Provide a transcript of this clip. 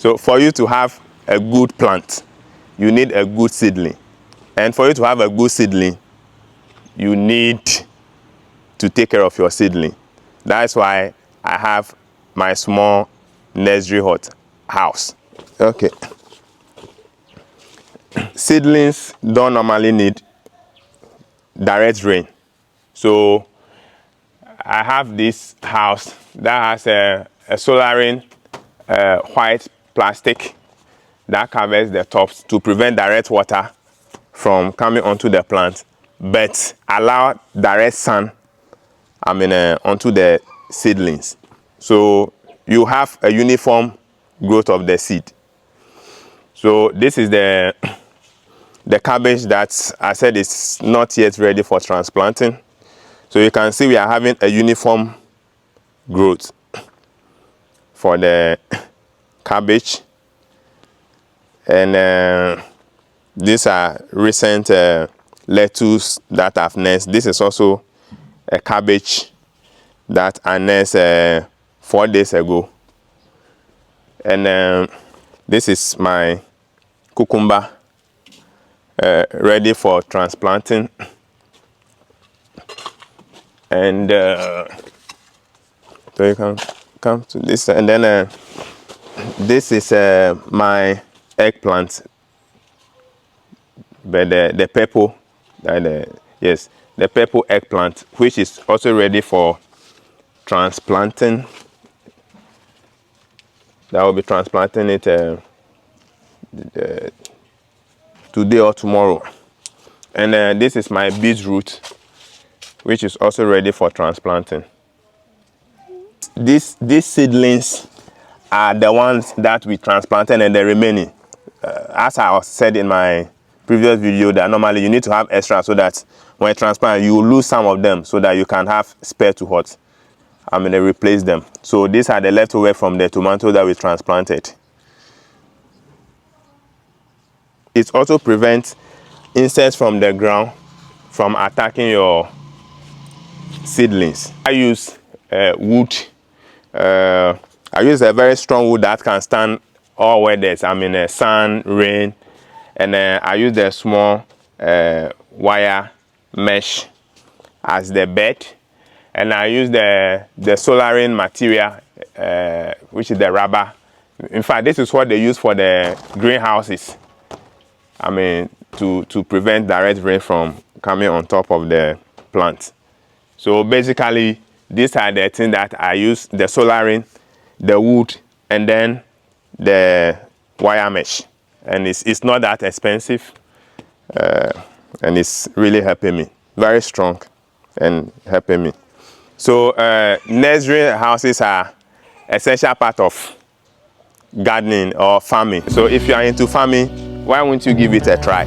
So for you to have a good plant, you need a good seedling. And for you to have a good seedling, you need to take care of your seedling. That's why I have my small nursery hut house. Okay. Seedlings don't normally need direct rain. So I have this house that has a soldering white plastic that covers the tops to prevent direct water from coming onto the plant, but allow direct sun onto the seedlings. So you have a uniform growth of the seed. So this is the cabbage that I said is not yet ready for transplanting. So you can see we are having a uniform growth for the cabbage. And these are recent lettuce that I've nursed. This is also a cabbage that I nursed 4 days ago. And this is my cucumber ready for transplanting. And so you can come to this. And then this is my eggplant, but the purple, yes, the purple eggplant, which is also ready for transplanting. That will be transplanting it today or tomorrow. And this is my beetroot, which is also ready for transplanting. These seedlings are the ones that we transplanted, and the remaining, as I said in my previous video, that normally you need to have extra so that when you transplant, you lose some of them so that you can have spare to hot. Replace them. So these are the leftover from the tomato that we transplanted. It also prevents insects from the ground from attacking your seedlings. I use wood. I use a very strong wood that can stand all weathers. Sun, rain, and I use the small wire mesh as the bed, and I use the soldering material, which is the rubber. In fact, this is what they use for the greenhouses. To prevent direct rain from coming on top of the plant. So basically, these are the things that I use: the soldering, the wood, and then the wire mesh. And it's not that expensive, and it's really helping me. Very strong and helping me. So nursery houses are essential part of gardening or farming. So if you are into farming, why won't you give it a try?